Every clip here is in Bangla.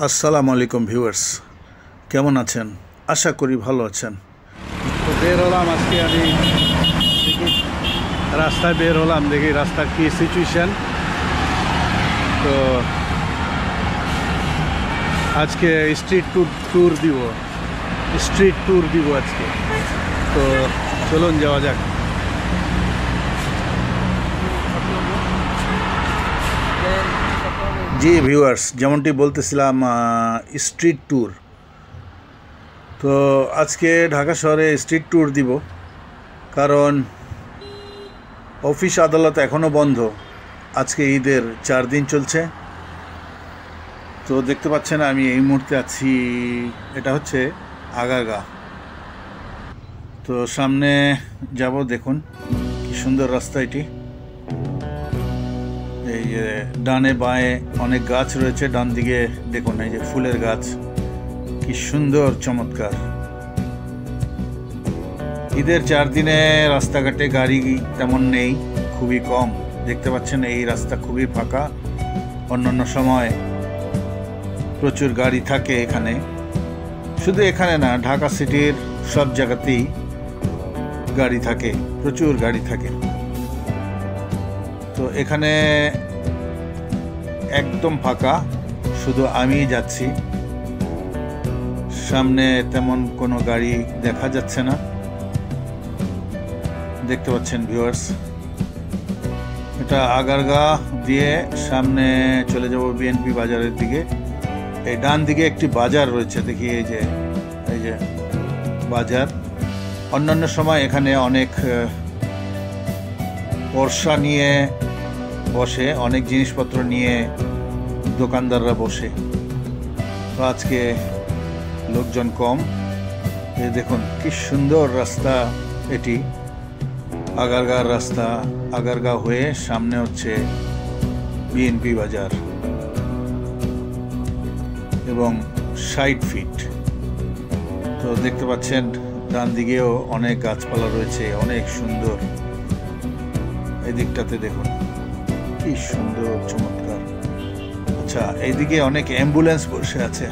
আসসালামু আলাইকুম ভিউয়ার্স, কেমন আছেন? আশা করি ভালো আছেন। তো বের হলাম আজকে, আমি দেখি রাস্তায় বের হলাম, দেখি রাস্তার কী সিচুয়েশান। তো আজকে স্ট্রিট ট্যুর দিব আজকে। তো চলুন যাওয়া যাক। জি ভিউয়ার্স, যেমনটি বলতেছিলাম, স্ট্রিট ট্যুর। তো আজকে ঢাকা শহরে স্ট্রিট ট্যুর দিব, কারণ অফিস আদালত এখনও বন্ধ। আজকে ঈদের 4 দিন চলছে। তো দেখতে পাচ্ছেন আমি এই মুহূর্তে আছি, এটা হচ্ছে আগারগাঁ। তো সামনে যাব, দেখুন কি সুন্দর রাস্তা এটি। এই যে ডানে বাঁয়ে অনেক গাছ রয়েছে, ডান দিকে দেখুন এই যে ফুলের গাছ, কি সুন্দর চমৎকার। ঈদের 4 দিনে রাস্তাঘাটে গাড়ি তেমন নেই, খুবই কম। দেখতে পাচ্ছেন এই রাস্তা খুবই ফাঁকা। অন্যান্য সময় প্রচুর গাড়ি থাকে এখানে, শুধু এখানে না, ঢাকা সিটির সব জায়গাতেই গাড়ি থাকে, প্রচুর গাড়ি থাকে। তো এখানে একদম ফাঁকা, শুধু আমিই যাচ্ছি। সামনে তেমন কোনো গাড়ি দেখা যাচ্ছে না, দেখতে পাচ্ছেন ভিউয়ার্স। এটা আগারগাঁ দিয়ে সামনে চলে যাব বিএনপি বাজারের দিকে। এই ডান দিকে একটি বাজার রয়েছে, দেখি এই যে বাজার। অন্যান্য সময় এখানে অনেক পর্সা নিয়ে বসে, অনেক জিনিসপত্র নিয়ে দোকানদাররা বসে। তো আজকে লোকজন কম। এই দেখুন কি সুন্দর রাস্তা এটি, আগারগাঁর রাস্তা। আগারগাঁ হয়ে সামনে হচ্ছে বিএনপি বাজার এবং 60 ফিট। তো দেখতে পাচ্ছেন ডান দিকেও অনেক গাছপালা রয়েছে, অনেক সুন্দর। এই দিকটাতে দেখুন কি সুন্দর চমৎকার। আচ্ছা, এইদিকে অনেক অ্যাম্বুলেন্স বসে আছে।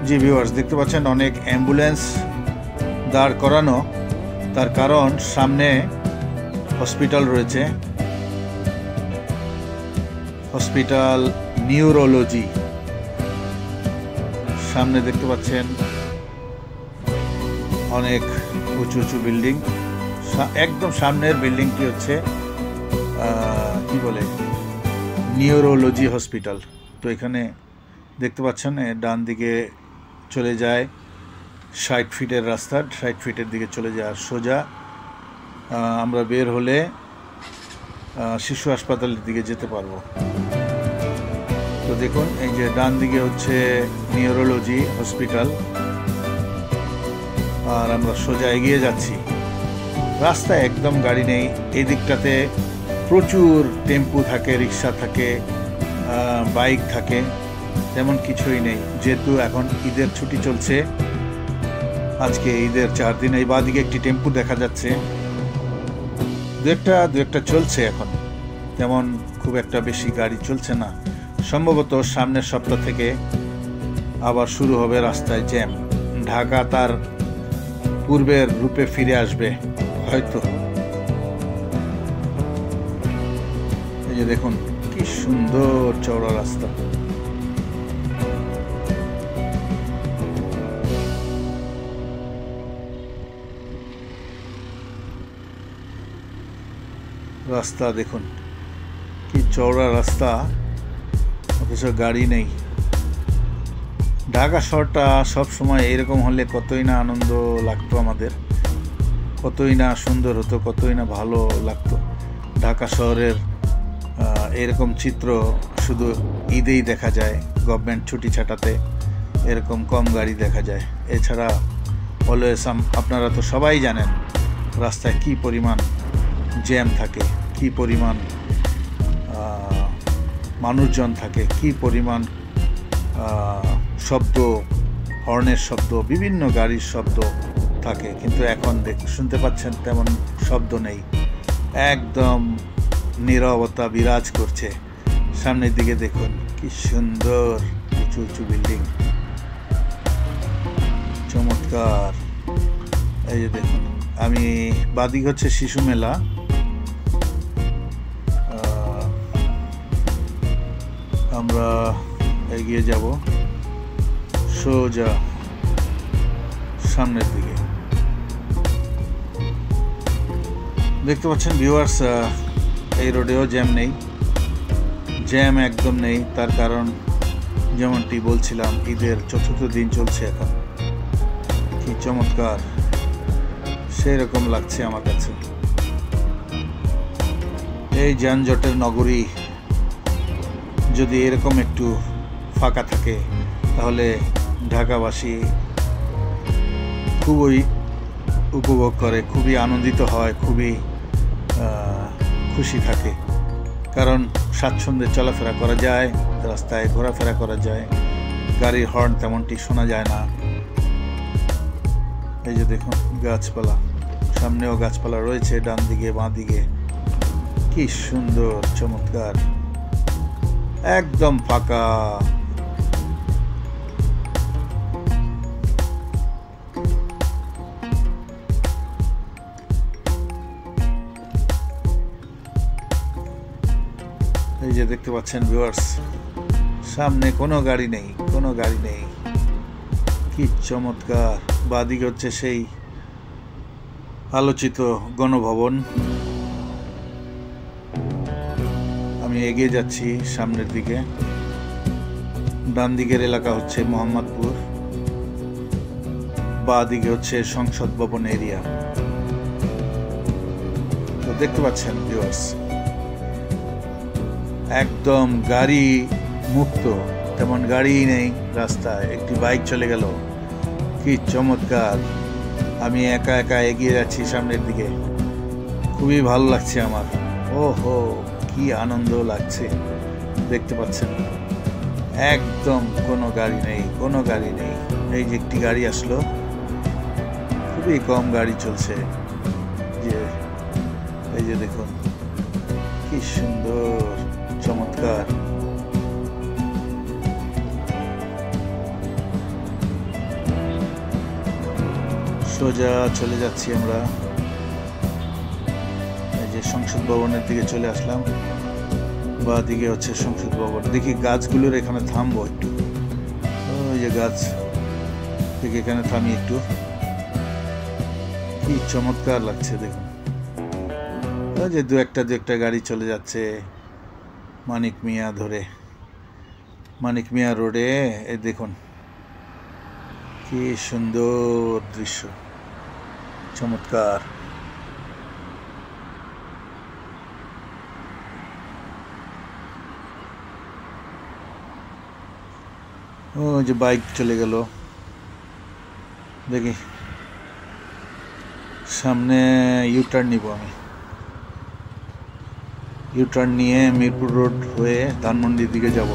জি ভিউয়ার্স, দেখতে পাচ্ছেন অনেক অ্যাম্বুলেন্স দাঁড় করানো। তার কারণ সামনে হসপিটাল রয়েছে, হসপিটাল নিউরোলজি। সামনে দেখতে পাচ্ছেন অনেক উঁচু উঁচু বিল্ডিং। একদম সামনের বিল্ডিংটি হচ্ছে কি বলে, নিউরোলজি হসপিটাল। তো এখানে দেখতে পাচ্ছেন ডান দিকে চলে যায় 60 ফিটের রাস্তা, 60 ফিটের দিকে চলে যায়। আর সোজা আমরা বের হলে শিশু হাসপাতালের দিকে যেতে পারবো। তো দেখুন এই যে ডান দিকে হচ্ছে নিউরোলজি হসপিটাল, আর আমরা সোজা এগিয়ে যাচ্ছি। রাস্তায় একদম গাড়ি নেই। এই দিকটাতে প্রচুর টেম্পু থাকে, রিক্সা থাকে, বাইক থাকে, তেমন কিছুই নেই। যেহেতু এখন ঈদের ছুটি চলছে, আজকে ঈদের 4 দিন। এই বাদিকে একটি টেম্পু দেখা যাচ্ছে, দু একটা চলছে। এখন তেমন খুব একটা বেশি গাড়ি চলছে না। সম্ভবত সামনের সপ্তাহ থেকে আবার শুরু হবে রাস্তায় জ্যাম। ঢাকা তার পূর্বের রূপে ফিরে আসবে হয়তো। এই যে দেখুন কি সুন্দর চওড়া রাস্তা। রাস্তা দেখুন কি চওড়া রাস্তা, অথচ গাড়ি নেই। ঢাকা শহরটা সব সময় এরকম হলে কতই না আনন্দ লাগতো আমাদের, কতই না সুন্দর হতো, কতই না ভালো লাগতো। ঢাকা শহরের এরকম চিত্র শুধু ঈদেই দেখা যায়, গভর্নমেন্ট ছুটি ছাটাতে এরকম কম গাড়ি দেখা যায়। এছাড়া অলওয়েজ আপনারা তো সবাই জানেন রাস্তায় কি পরিমাণ জ্যাম থাকে, কি পরিমাণ মানুষজন থাকে, কি পরিমাণ শব্দ, হর্নের শব্দ, বিভিন্ন গাড়ির শব্দ থাকে। কিন্তু এখন শুনতে পাচ্ছেন তেমন শব্দ নেই, একদম নীরবতা বিরাজ করছে। সামনের দিকে দেখুন কি সুন্দর উঁচু উঁচু বিল্ডিং, চমৎকার। এই যে দেখুন, আমি বাদিক হচ্ছে শিশু মেলা। আমরা এগিয়ে যাব সোজা সামনের দিকে। দেখতে পাচ্ছেন ভিউয়ার্স, এই রোডেও জ্যাম নেই, জ্যাম একদম নেই। তার কারণ যেমনটি বলছিলাম, ঈদের চতুর্থ দিন চলছে এখন। কি চমৎকার, সেই রকম লাগছে আমার কাছে। এই যানজটের নগরী যদি এরকম একটু ফাঁকা থাকে তাহলে ঢাকাবাসী খুবই উপভোগ করে, খুবই আনন্দিত হয়, খুবই খুশি থাকে। কারণ স্বাচ্ছন্দ্যে চলাফেরা করা যায়, রাস্তায় ঘোরাফেরা করা যায়, গাড়ির হর্ন তেমনটি শোনা যায় না। এই যে দেখুন গাছপালা, সামনেও গাছপালা রয়েছে, ডান দিকে বাঁ দিকে। কি সুন্দর, চমৎকার, একদম ফাঁকা। এই যে দেখতে পাচ্ছেন ভিউয়ার্স, সামনে কোনো গাড়ি নেই, কোনো গাড়ি নেই। কি চমৎকার। বাদিকে হচ্ছে সেই আলোচিত গণভবন। আমি এগিয়ে যাচ্ছি সামনের দিকে। ডান দিকের এলাকা হচ্ছে মোহাম্মদপুর, বাঁ দিকে হচ্ছে সংসদ ভবন এরিয়া। তো দেখতে পাচ্ছেন ভিউয়ার্স, একদম গাড়ি মুক্ত, তেমন গাড়ি নেই রাস্তায়। একটি বাইক চলে গেল, কি চমৎকার। আমি একা একা এগিয়ে যাচ্ছি সামনের দিকে, খুবই ভালো লাগছে আমার। ওহো, কি আনন্দ লাগছে। দেখতে পাচ্ছেন একদম কোনো গাড়ি নেই, কোনো গাড়ি নেই। এই যে একটি গাড়ি আসলো, খুবই কম গাড়ি চলছে। যে এই যে দেখুন কি সুন্দর, চমৎকার। সোজা চলে যাচ্ছি আমরা। এই যে সংসদ ভবনের দিকে চলে আসলাম, বাঁ দিকে হচ্ছে সংসদ ভবন। দেখি গাছগুলোর এখানে থামবো একটু। ওই যে গাছ, দেখি এখানে থামি একটু। কি চমৎকার লাগছে দেখুন। ওই যে দু একটা গাড়ি চলে যাচ্ছে মানিক মিয়া ধরে, মানিক মিয়া রোডে। এই দেখুন কি সুন্দর দৃশ্য, চমৎকার। ও যে বাইক চলে গেল, দেখি সামনে ইউটার্ন নিব আমি। ইউটার্ন নিয়ে মিরপুর রোড হয়ে ধানমন্ডির দিকে যাব।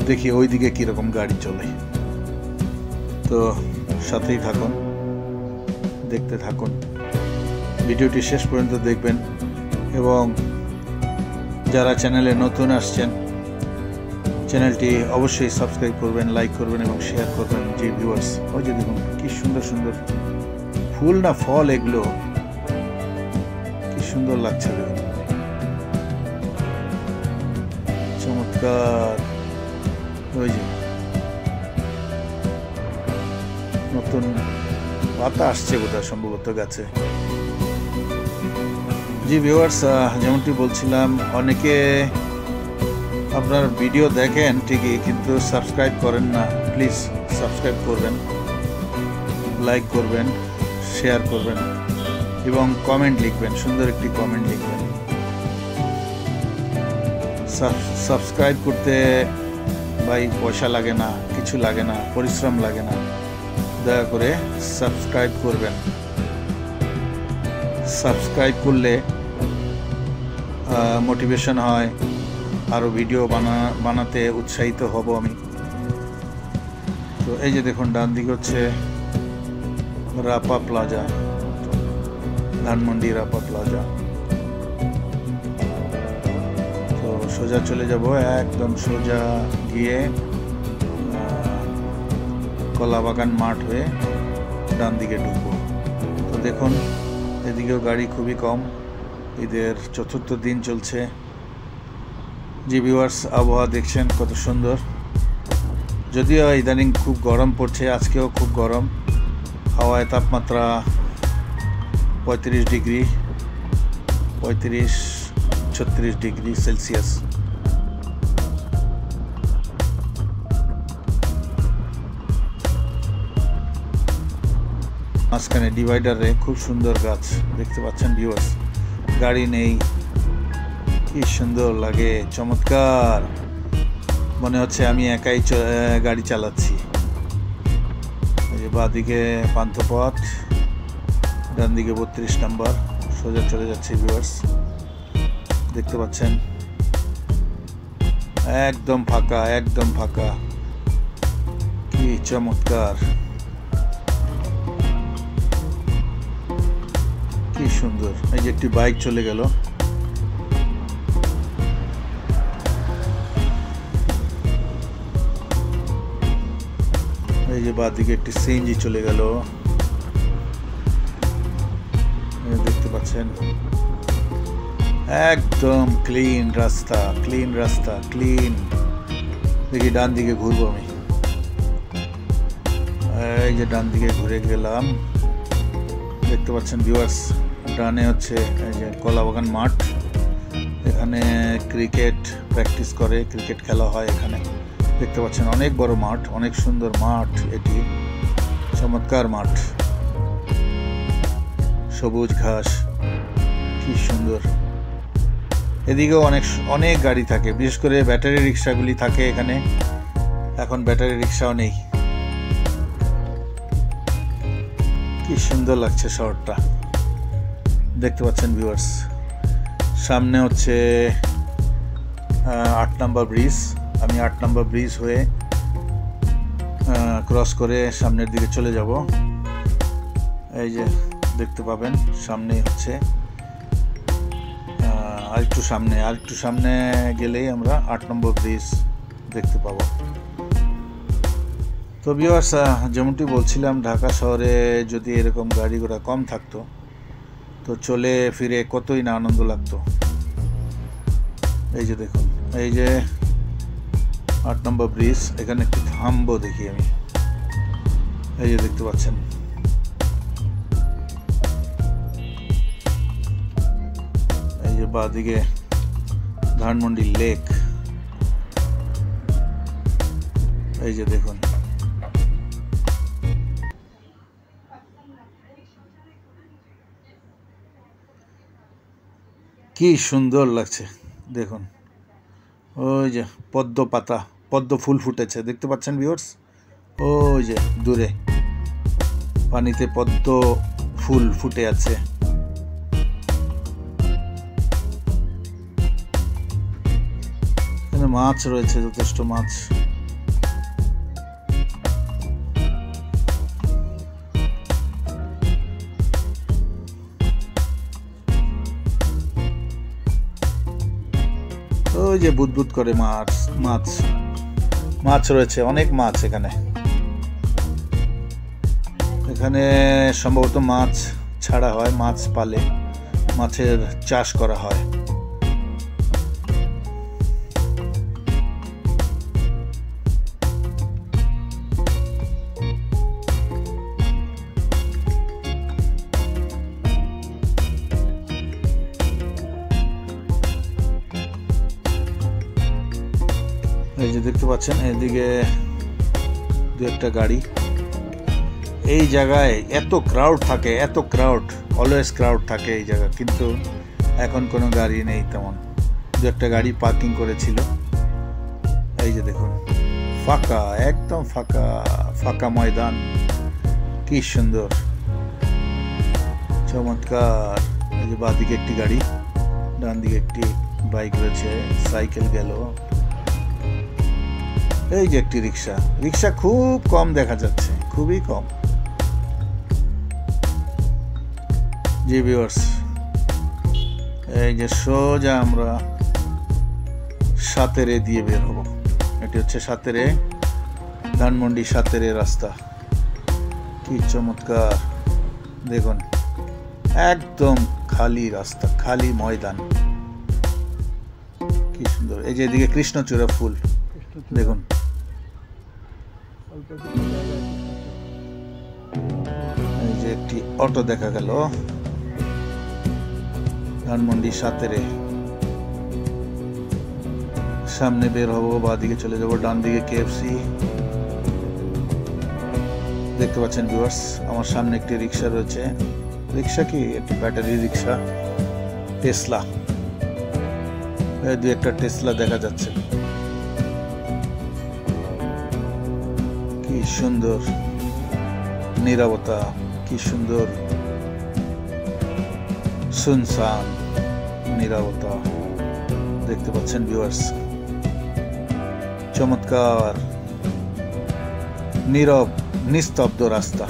দেখি ওই দিকে কিরকম গাড়ি চলে। তো সাথেই থাকুন, দেখতে থাকুন, ভিডিওটি শেষ পর্যন্ত দেখবেন। এবং যারা চ্যানেলে নতুন আসছেন, চ্যানেলটি অবশ্যই সাবস্ক্রাইব করবেন, লাইক করবেন এবং শেয়ার করবেন। যে ভিউয়ার্স, ওই যে দেখুন কি সুন্দর সুন্দর ফুল না ফল, এগুলো কি সুন্দর লাগছে দেখুন, চমৎকার। ওই যে নতুন পাতা আসছে বোধহয় সম্ভবত গাছে। জি ভিউয়ার্স, যেমনটি বলছিলাম, অনেকে আপনার ভিডিও দেখেন ঠিকই, কিন্তু সাবস্ক্রাইব করেন না। প্লিজ সাবস্ক্রাইব করবেন, লাইক করবেন, শেয়ার করবেন এবং কমেন্ট লিখবেন, সুন্দর একটি কমেন্ট লিখবেন। সাবস্ক্রাইব করতে ভাই পয়সা লাগে না, কিছু লাগে না, পরিশ্রম লাগে না। দয়া করে সাবস্ক্রাইব করবেন। সাবস্ক্রাইব করলে মোটিভেশন হয়, আরও ভিডিও বানাতে উৎসাহিত হব আমি। তো এই যে দেখুন ডান দিকে হচ্ছে রাপা প্লাজা, ধানমন্ডি রাপা প্লাজা। সোজা চলে যাব, একদম সোজা গিয়ে কলাবাগান মাঠ হয়ে ডান দিকে ঢুকবো। তো দেখুন এদিকেও গাড়ি খুবই কম, ঈদের চতুর্থ দিন চলছে। জি ভিউয়ার্স, আবহাওয়া দেখছেন কত সুন্দর, যদিও ইদানিং খুব গরম পড়ছে, আজকেও খুব গরম, হাওয়ায় তাপমাত্রা 35 ডিগ্রি 35-36 ডিগ্রি সেলসিয়াস। মাঝখানে ডিভাইডারে খুব সুন্দর গাছ দেখতে পাচ্ছেন ভিউয়ার্স, গাড়ি নেই, কি সুন্দর লাগে, চমৎকার, মনে হচ্ছে আমি একাই গাড়ি চালাচ্ছি। এই যে বাঁদিকে পান্থপথ, ডান দিকে 32 নম্বর, সোজা চলে যাচ্ছে ভিউয়ার্স, দেখতে পাচ্ছেন একদম ফাঁকা, একদম ফাঁকা, কি চমৎকার, কি সুন্দর। এই যে একটি বাইক চলে গেল, এই যে বাঁদিকে একটি সিএনজি চলে গেল, দেখতে পাচ্ছেন একদম ক্লিন রাস্তা, ক্লিন রাস্তা, ক্লিন। দেখি ডান দিকে ঘুরবো আমি, এই যে ডান দিকে ঘুরে গেলাম, দেখতে পাচ্ছেন ভিউয়ার্স, ডানে হচ্ছে এই যে কলাবাগান মাঠ, এখানে ক্রিকেট প্র্যাকটিস করে, ক্রিকেট খেলা হয় এখানে, দেখতে পাচ্ছেন অনেক বড় মাঠ, অনেক সুন্দর মাঠ, এটি চমৎকার মাঠ, সবুজ ঘাস, কি সুন্দর। এদিকেও অনেক গাড়ি থাকে, বিশেষ করে ব্যাটারি রিক্সাগুলি থাকে এখানে, এখন ব্যাটারি রিক্সাও নেই। কি সুন্দর লাগছে শহরটা, দেখতে পাচ্ছেন ভিউয়ার্স। সামনে হচ্ছে 8 নম্বর ব্রিজ, আমি 8 নম্বর ব্রিজ হয়ে ক্রস করে সামনের দিকে চলে যাব। এই যে দেখতে পাবেন সামনেই হচ্ছে, আরেকটু সামনে গেলেই আমরা 8 নম্বর ব্রিজ দেখতে পাবো। তো ভিউয়ার্স, যেমনটি বলছিলাম, ঢাকা শহরে যদি এরকম গাড়ি ঘোড়া কম থাকতো তো চলে ফিরে কতই না আনন্দ লাগতো। এই যে দেখুন, এই যে 8 নম্বর ব্রিজ, এখানে একটু থামবো দেখি আমি, এই যে দেখতে পাচ্ছেন, এই যে বাঁদিকে ধানমন্ডি লেক, এই যে দেখুন কি সুন্দর লাগছে, দেখুন ওই যে পদ্ম পাতা, পদ্ম ফুল ফুটেছে, দেখতে পাচ্ছেন ভিউয়ার্স, ওই যে দূরে পানিতে পদ্ম ফুল ফুটে আছে। এখানে মাছ রয়েছে, যথেষ্ট মাছ। ওই যে বুদবুদ করে মাছ রয়েছে, অনেক মাছ এখানে। এখানে সম্ভবত মাছ ছাড়া হয়, মাছ পালে, মাছের চাষ করা হয়। এই যে দেখতে পাচ্ছেন এদিকে দু একটা গাড়ি, এই জায়গায় এত ক্রাউড থাকে, এত ক্রাউড, অলওয়েজ ক্রাউড থাকে এই জায়গা, কিন্তু এখন কোনো গাড়ি নেই তেমন, দু একটা গাড়ি পার্কিং করেছিল। এই যে দেখুন ফাঁকা, একদম ফাঁকা, ফাঁকা ময়দান, কি সুন্দর, চমৎকার। এই যে বাঁদিকে একটি গাড়ি, ডান দিকে একটি বাইক রয়েছে, সাইকেল গেল, এই যে একটি রিক্সা খুব কম দেখা যাচ্ছে, খুবই কম। জি ভিউয়ার্স, এই যে সোজা আমরা সাতেরে দিয়ে বের হব। এটি হচ্ছে সাতেরে, ধানমন্ডি সাতেরে রাস্তা। কি চমৎকার দেখুন, একদম খালি রাস্তা, খালি ময়দান, কি সুন্দর। এই যে এদিকে কৃষ্ণচূড়া ফুল দেখুন। এই যে একটি অটো দেখা গেল, ধানমন্ডি সাতেরে। সামনে বের হবো, বাঁ দিকে চলে যাবো, ডান দিকে কেএফসি দেখতে পাচ্ছেন ভিউয়ার্স। আমার সামনে একটি রিক্সা রয়েছে। রিক্সা কি, একটি ব্যাটারি রিক্সা, টেসলা। দুই একটা টেসলা দেখা যাচ্ছে। কি সুন্দর নীরবতা, কি সুন্দর সুনসান নীরবতা দেখতে পাচ্ছেন ভিউয়ার্স। চমৎকার নীরব নিস্তব্ধ রাস্তা,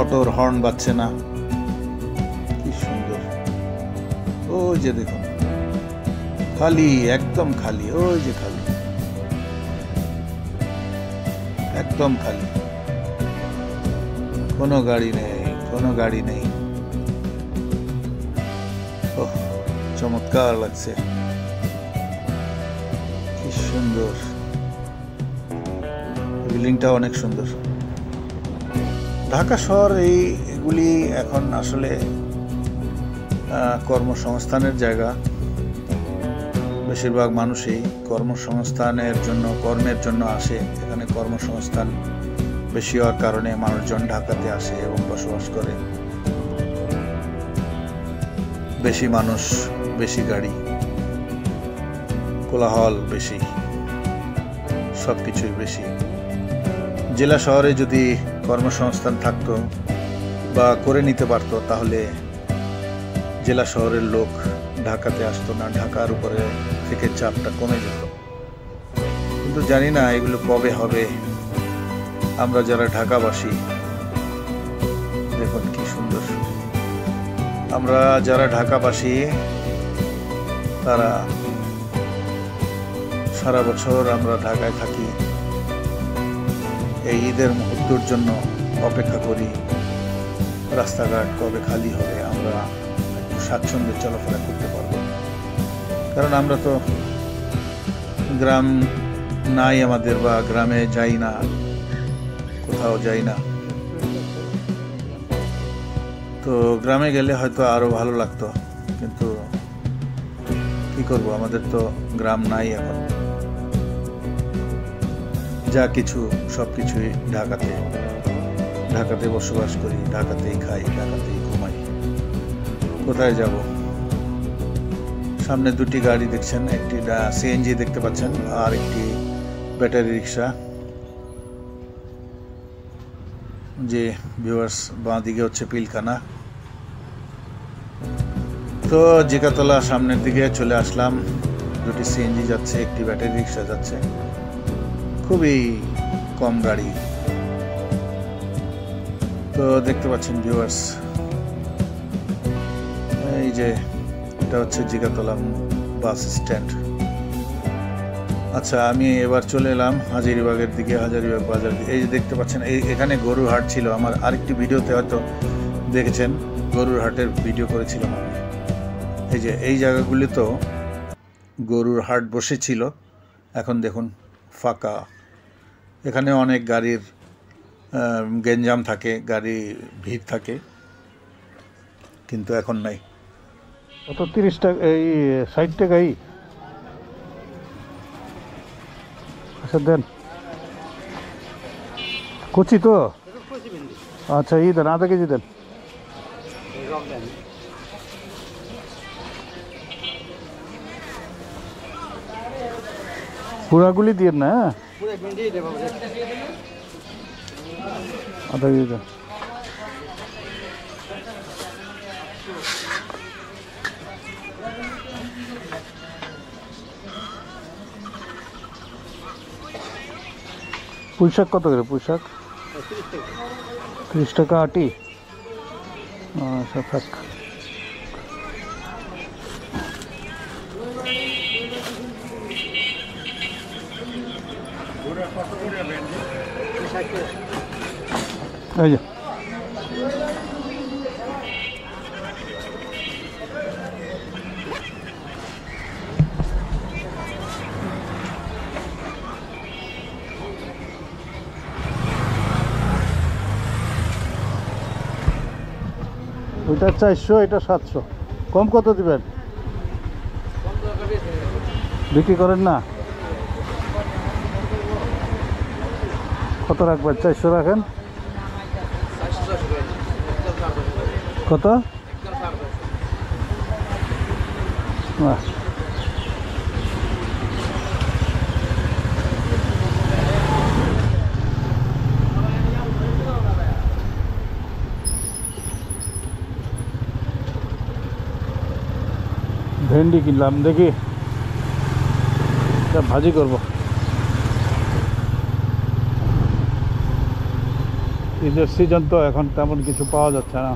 অটোর হর্ন বাজছে না, কি সুন্দর। ওই যে দেখুন খালি, একদম খালি, ওই যে খালি, একদম খালি, কোনো গাড়ি নেই, কোনো গাড়ি নেই। ওহ, চমৎকার লাগছে, কি সুন্দর। বিল্ডিংটা অনেক সুন্দর। ঢাকা শহর এইগুলি এখন আসলে কর্মসংস্থানের জায়গা। বেশিরভাগ মানুষই কর্মসংস্থানের জন্য, কর্মের জন্য আসে। এখানে কর্মসংস্থান বেশি হওয়ার কারণে মানুষজন ঢাকাতে আসে এবং বসবাস করে। বেশি মানুষ, বেশি গাড়ি, কোলাহল বেশি, সবকিছুই বেশি। জেলা শহরে যদি কর্মসংস্থান থাকতো বা করে নিতে পারতো, তাহলে জেলা শহরের লোক ঢাকাতে আসতো না, ঢাকার উপরে থেকে চাপটা কমে যেত। কিন্তু জানি না এগুলো কবে হবে। আমরা যারা ঢাকাবাসী, দেখুন কি সুন্দর। আমরা যারা ঢাকাবাসী, তারা সারা বছর আমরা ঢাকায় থাকি। এই ঈদের মুহূর্তের জন্য অপেক্ষা করি, রাস্তাঘাট কবে খালি হবে, আমরা একটু স্বাচ্ছন্দ্যে চলাফেরা করতে পারবো। কারণ আমরা তো গ্রাম নাই আমাদের, বা গ্রামে যাই না, কোথাও যাই না। তো গ্রামে গেলে হয়তো আরো ভালো লাগতো, কিন্তু কি করব, আমাদের তো গ্রাম নাই এখন। যা কিছু সবকিছুই ঢাকাতে, ঢাকাতে বসবাস করি, ঢাকাতেই খাই, ঢাকাতেই ঘুমাই। কোথায় যাব? সামনে দুটি গাড়ি দেখছেন, একটি সিএনজি দেখতে পাচ্ছেন, আর একটি ব্যাটারি রিক্সা। যে ভিউয়ার্স, বাঁ দিকে হচ্ছে পিলখানা। তো জিকাতলা সামনের দিকে চলে আসলাম। দুটি সিএনজি যাচ্ছে, একটি ব্যাটারি রিক্সা যাচ্ছে, খুবই কম গাড়ি। তো দেখতে পাচ্ছেন ভিউয়ার্স, এই যে এটা হচ্ছে জিকাতলা বাস স্ট্যান্ড। আচ্ছা, আমি এবার চলে এলাম হাজারীবাগের দিকে, হাজারীবাগ বাজার। এই যে দেখতে পাচ্ছেন, এখানে গরুর হাট ছিল। আমার আরেকটি ভিডিওতে হয়তো দেখেছেন, গরুর হাটের ভিডিও করেছিলাম আমি। এই যে এই জায়গাগুলি তো গরুর হাট বসেছিল, এখন দেখুন ফাঁকা। এখানে অনেক গাড়ির গেঞ্জাম থাকে, গাড়ি ভিড় থাকে, কিন্তু এখন নাই। কত 30 টাকা, এই 60 টাকাই। আচ্ছা দেন, কচি তো, আচ্ছা ই দেন, আধা কেজি দেন। পুরাগুলি দিয়ে না, আধা কেজি দেন। পুঁই শাক কত করে? পুঁই শাক 30 টাকা আটি। আচ্ছা থাক। এই যে ওইটা 400, এটা 700। কম কত দিবেন? বিক্রি করেন না? কত রাখবেন? 400 রাখেন। কত? বাহ, ভেন্ডি কিনলাম, দেখি এটা ভাজি করব। ঈদের সিজন তো, এখন তেমন কিছু পাওয়া যাচ্ছে না।